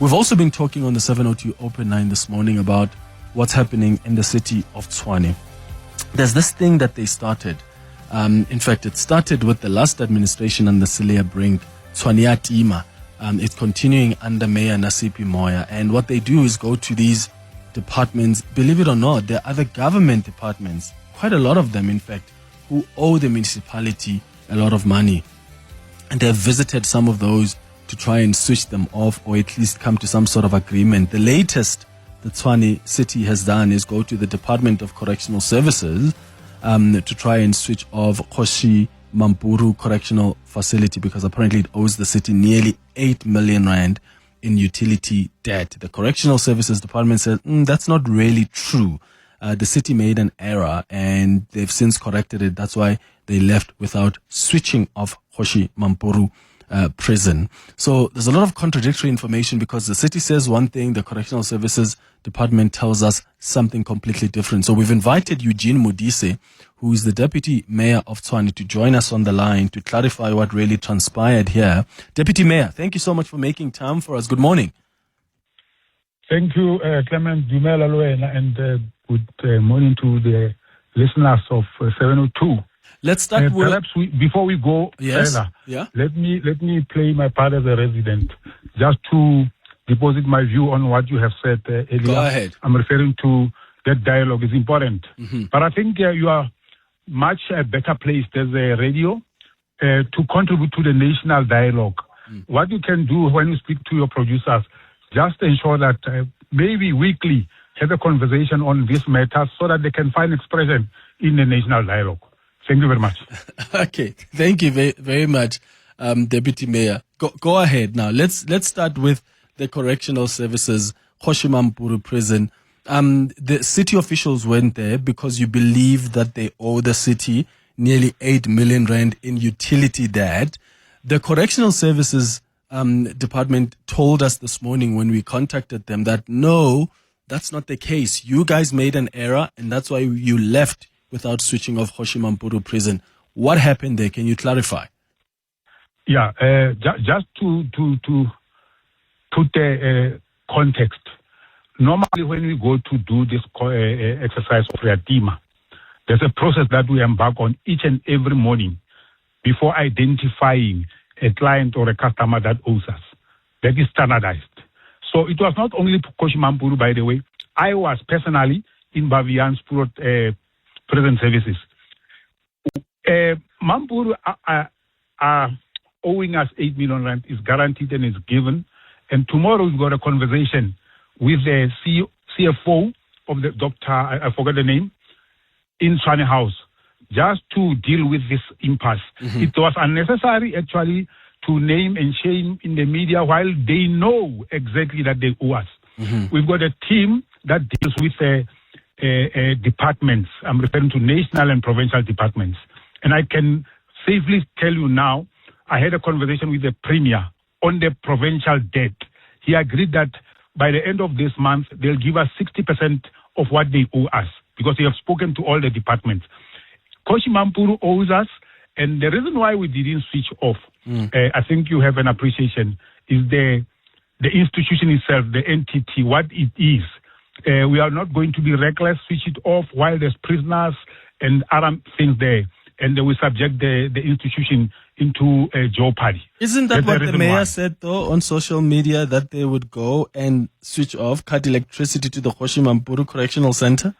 We've also been talking on the 702 Open 9 this morning about what's happening in the city of Tshwane. There's this thing that they started. In fact, it started with the last administration under Silia Brink, Tshwane Tima. It's continuing under Mayor Nasipi Moya. And what they do is go to these departments. Believe it or not, there are other government departments, quite a lot of them, in fact, who owe the municipality a lot of money. And they've visited some of those to try and switch them off, or at least come to some sort of agreement. The latest the Tshwane city has done is go to the Department of Correctional Services to try and switch off Kgosi Mampuru Correctional Facility, because apparently it owes the city nearly 8 million rand in utility debt. The Correctional Services Department said that's not really true. The city made an error and they've since corrected it. That's why they left without switching off Kgosi Mampuru Prison. So there's a lot of contradictory information, because the city says one thing, the Correctional Services Department tells us something completely different. So we've invited Eugene Modise, who is the Deputy Mayor of Tshwane, to join us on the line to clarify what really transpired here. Deputy Mayor, thank you so much for making time for us. Good morning. Thank you, Clement, and good morning to the listeners of 702. Let's start with... Perhaps before we go further, let me play my part as a resident, just to deposit my view on what you have said earlier. Go ahead. I'm referring to that dialogue is important. Mm-hmm. But I think you are much better placed as a radio to contribute to the national dialogue. What you can do when you speak to your producers, just ensure that maybe weekly have a conversation on this matter so that they can find expression in the national dialogue. Thank you very much. Okay, thank you very, very much, Deputy Mayor. Go ahead now. Let's start with the Correctional Services, Kgosi Mampuru Prison. The city officials went there because you believe that they owe the city nearly 8 million rand in utility debt. The Correctional Services Department told us this morning when we contacted them that no, that's not the case. You guys made an error, and that's why you left without switching off Kgosi Mampuru Prison. What happened there? Can you clarify? Yeah, just to put the context. Normally, when we go to do this exercise of Reatima, there's a process that we embark on each and every morning before identifying a client or a customer that owes us. That is standardized. So it was not only Kgosi Mampuru, by the way. I was personally in Bavian's prison services. Mampuru are owing us 8 million rand, is guaranteed and is given. And tomorrow we've got a conversation with the CFO of the doctor, I forgot the name, in Tshwane House, just to deal with this impasse. Mm-hmm. It was unnecessary, actually, to name and shame in the media while they know exactly that they owe us. Mm-hmm. We've got a team that deals with departments. I'm referring to national and provincial departments. And I can safely tell you now, I had a conversation with the Premier on the provincial debt. He agreed that by the end of this month, they'll give us 60% of what they owe us, because they have spoken to all the departments. Kgosi Mampuru owes us, and the reason why we didn't switch off, I think you have an appreciation, is the institution itself, the entity, what it is. We are not going to be reckless, switch it off while there's prisoners and other things there, and they will subject the institution into jeopardy. Isn't that what the mayor said, though, on social media, that they would go and switch off, cut electricity to the Kgosi Mampuru Correctional Center?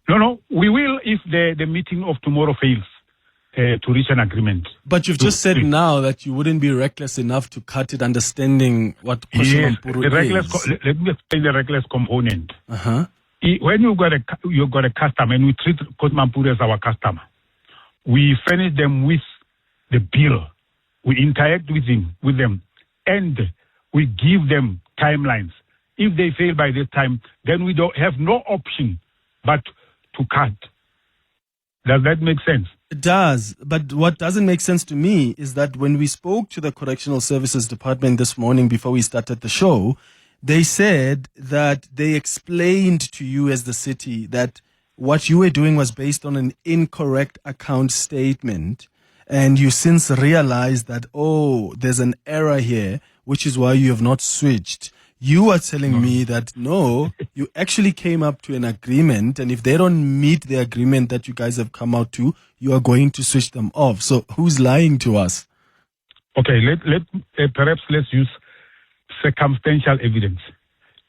No, we will if the meeting of tomorrow fails to reach an agreement. But you've just said now that you wouldn't be reckless enough to cut it, understanding what Kgosi Mampuru is. Let me explain the reckless component. Uh-huh. When you've got a customer, and we treat Kgosi Mampuru as our customer, we furnish them with the bill, we interact with them, and we give them timelines. If they fail by this time, then we don't have no option but to cut. Does that make sense? It does. But what doesn't make sense to me is that when we spoke to the Correctional Services Department this morning before we started the show, they said that they explained to you as the city that what you were doing was based on an incorrect account statement, and you since realized that, there's an error here. which is why you have not switched. You are telling me that no, you actually came up to an agreement, and if they don't meet the agreement that you guys have come out to, you are going to switch them off. So who's lying to us? Okay, perhaps let's use circumstantial evidence.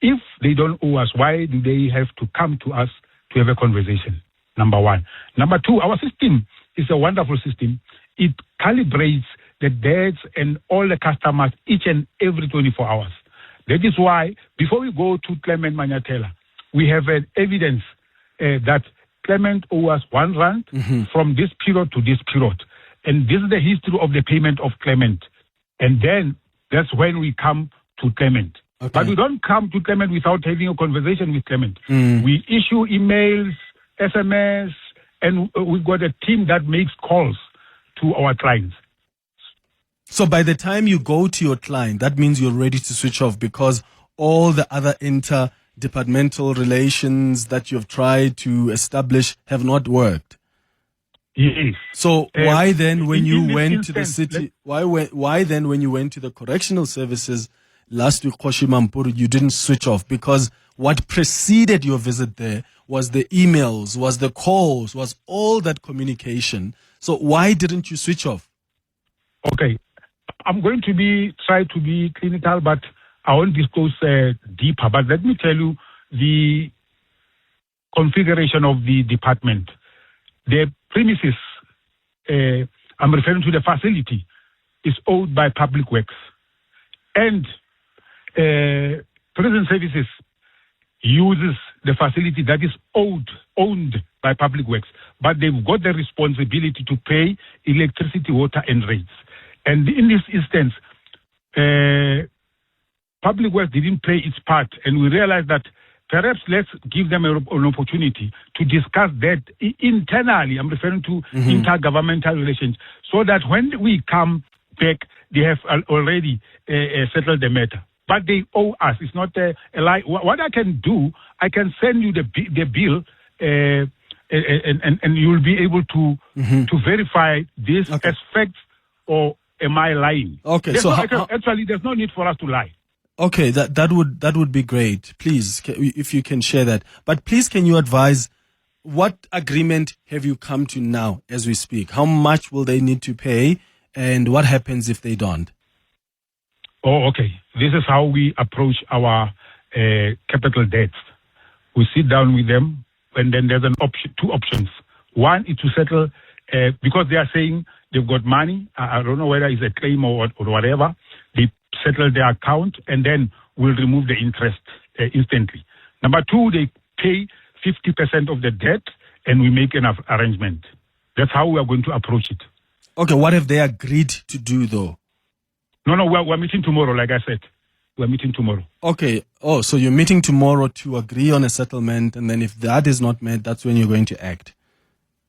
If they don't owe us, why do they have to come to us to have a conversation? Number one. Number two, our system is a wonderful system. It calibrates the debts and all the customers each and every 24 hours. That is why, before we go to Clement Manyathela, we have evidence that Clement owes us R1 from this period to this period. And this is the history of the payment of Clement. And then that's when we come to Clement. Okay. But we don't come to Clement without having a conversation with Clement. We issue emails, SMS, and we've got a team that makes calls to our clients. So by the time you go to your client, that means you're ready to switch off because all the other interdepartmental relations that you've tried to establish have not worked. Yes. So why then when you went to the city, why then when you went to the correctional services last week, Kgosi Mampuru, you didn't switch off? Because what preceded your visit there was the emails, was the calls, was all that communication. So why didn't you switch off? Okay. I'm going to try to be clinical, but I won't disclose deeper. But let me tell you the configuration of the department. The premises, I'm referring to the facility, is owned by Public Works. And Prison Services uses the facility that is owned by Public Works. But they've got the responsibility to pay electricity, water, and rates. And in this instance, Public Works didn't play its part, and we realized that perhaps let's give them an opportunity to discuss that internally. I'm referring to intergovernmental relations, so that when we come back, they have already settled the matter. But they owe us. It's not a lie. What I can do, I can send you the bill, and you'll be able to verify this as facts, or am I lying? Okay, actually, there's no need for us to lie. Okay, that would be great. Please, if you can share that. But please, can you advise what agreement have you come to now as we speak? How much will they need to pay, and what happens if they don't? Oh, okay. This is how we approach our capital debts. We sit down with them, and then there's two options. One is to settle because they are saying they've got money. I don't know whether it's a claim or whatever. They settle their account, and then we'll remove the interest instantly. Number two, they pay 50% of the debt, and we make an arrangement. That's how we are going to approach it. Okay, what have they agreed to do, though? No, we're meeting tomorrow, like I said. We're meeting tomorrow. Okay. Oh, so you're meeting tomorrow to agree on a settlement, and then if that is not met, that's when you're going to act?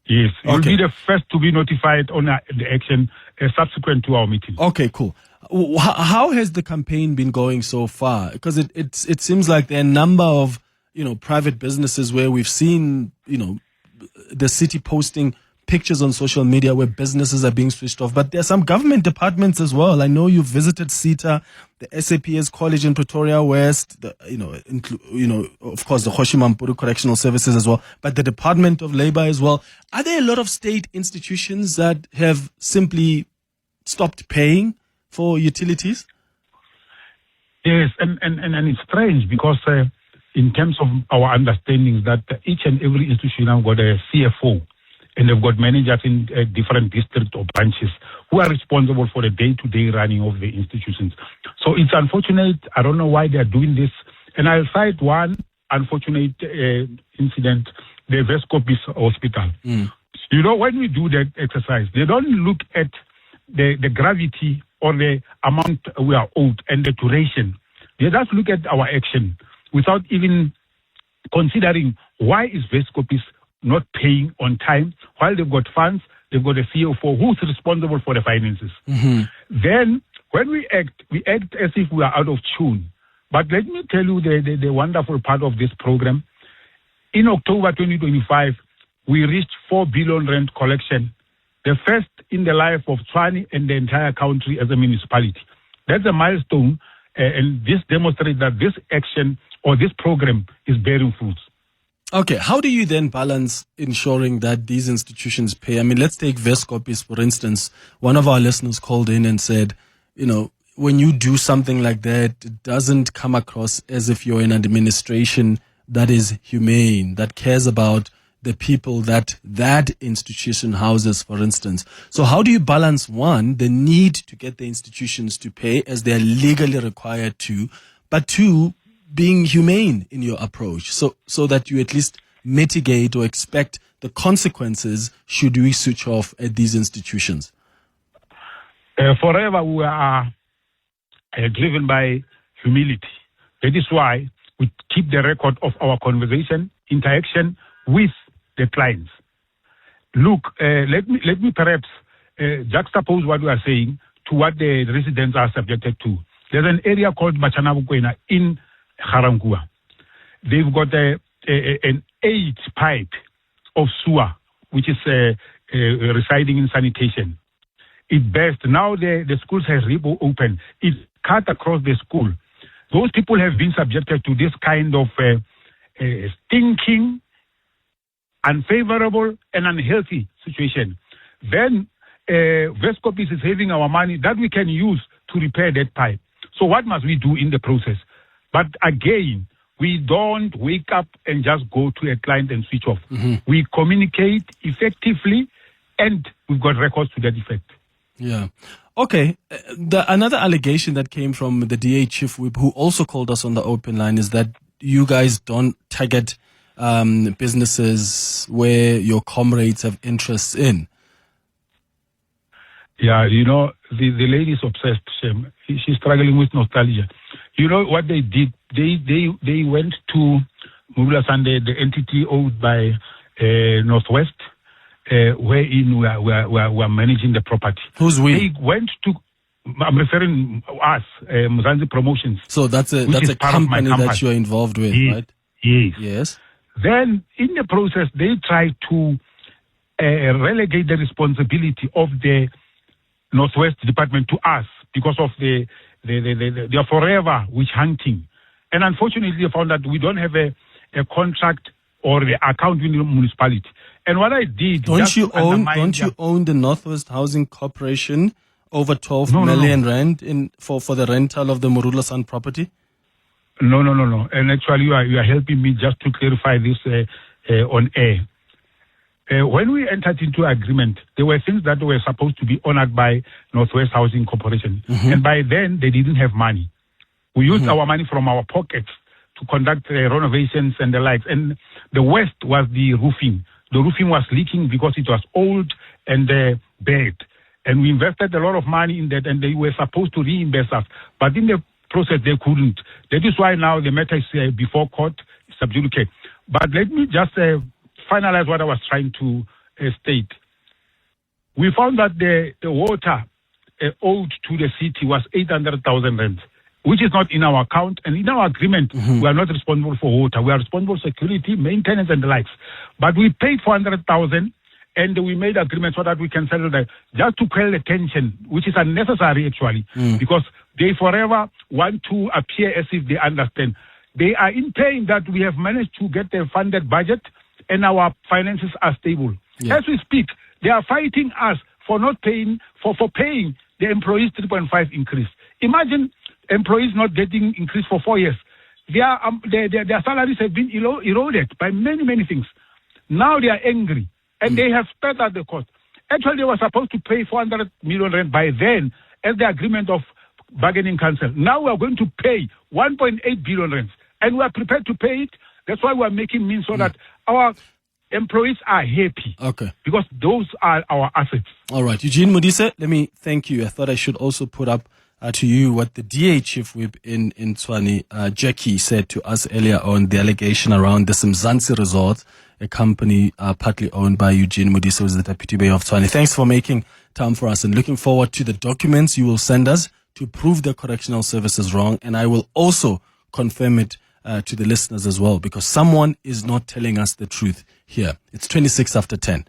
Yes. You'll be the first to be notified on the action subsequent to our meeting. Okay, cool. How has the campaign been going so far? Because it seems like there are a number of private businesses where we've seen the city posting pictures on social media where businesses are being switched off, but there are some government departments as well. I know you visited CETA, the SAPS College in Pretoria West, of course the Kgosi Mampuru Correctional Services as well, but the Department of Labor as well. Are there a lot of state institutions that have simply stopped paying for utilities? Yes, and it's strange because in terms of our understanding that each and every institution have got a CFO, and they've got managers in different districts or branches who are responsible for the day-to-day running of the institutions. So it's unfortunate. I don't know why they are doing this. And I'll cite one unfortunate incident, the Vescopis Hospital. When we do that exercise, they don't look at the gravity or the amount we are owed and the duration. They just look at our action without even considering why is Vescopis not paying on time while they've got funds, they've got a CFO who's responsible for the finances. Then when we act as if we are out of tune. But let me tell you the wonderful part of this program. In October 2025, we reached 4 billion rand collection, the first in the life of Tshwane and the entire country as a municipality. That's a milestone, and this demonstrates that this action or this program is bearing fruits. Okay, how do you then balance ensuring that these institutions pay? I mean, let's take Vescopis, for instance. One of our listeners called in and said, when you do something like that, it doesn't come across as if you're in an administration that is humane, that cares about the people that institution houses, for instance. So how do you balance, one, the need to get the institutions to pay as they're legally required to, but two, being humane in your approach so that you at least mitigate or expect the consequences should we switch off at these institutions? Forever we are driven by humility. That is why we keep the record of our conversation, interaction with the clients. Look, let me perhaps juxtapose what we are saying to what the residents are subjected to. There's an area called Machanabukwena in Garangua. They've got an 8 pipe of sewer, which is residing in sanitation. It burst. Now the schools have reopened. It cut across the school. Those people have been subjected to this kind of stinking, unfavorable, and unhealthy situation. Then Vescopis is having our money that we can use to repair that pipe. So what must we do in the process? But again, we don't wake up and just go to a client and switch off. Mm-hmm. We communicate effectively, and we've got records to that effect. Yeah. Okay. Another allegation that came from the DA chief whip, who also called us on the open line, is that you guys don't target businesses where your comrades have interests in. Yeah, the lady is obsessed. She's struggling with nostalgia. You know what they did? They went to Murula Sunday, the entity owned by Northwest, wherein we are managing the property. Who's we? They went to, I'm referring us, Mzansi Promotions. So that's a company that you're involved with, yes, right? Yes. Yes. Then in the process, they tried to relegate the responsibility of the Northwest Department to us because of they are forever witch hunting. And unfortunately, they found that we don't have a contract or the account in the municipality. And what I did... Don't you own the Northwest Housing Corporation over 12 million rand for the rental of the Murulasan property? No. And actually, you are helping me just to clarify this on air. When we entered into agreement, there were things that were supposed to be honored by Northwest Housing Corporation. Mm-hmm. And by then, they didn't have money. We used our money from our pockets to conduct renovations and the likes. And the worst was the roofing. The roofing was leaking because it was old and bad. And we invested a lot of money in that, and they were supposed to reimburse us. But in the process, they couldn't. That is why now the matter is before court, sub judice. But let me just finalize what I was trying to state. We found that the water owed to the city was 800,000 rand, which is not in our account. And in our agreement, we are not responsible for water. We are responsible for security, maintenance, and the likes. But we paid 400,000, and we made agreement so that we can settle that, just to quell the tension, which is unnecessary actually, because they forever want to appear as if they understand. They are in pain that we have managed to get a funded budget and our finances are stable. Yeah. As we speak, they are fighting us for not paying, for paying the employees 3.5 increase. Imagine employees not getting increase for 4 years. Their salaries have been eroded by many things. Now they are angry and they have spent at the cost. Actually, they were supposed to pay 400 million rand by then as the agreement of bargaining council. Now we are going to pay 1.8 billion rand, and we are prepared to pay it. That's why we are making means so that our employees are happy. Okay. Because those are our assets. All right. Eugene Modise, let me thank you. I thought I should also put up to you what the DA chief whip in Tshwane, Jackie, said to us earlier on the allegation around the Mzansi Resort, a company partly owned by Eugene Modise, who is the Deputy Mayor of Tshwane. Thanks for making time for us and looking forward to the documents you will send us to prove the correctional services wrong. And I will also confirm it to the listeners as well, because someone is not telling us the truth here. It's 26 after 10.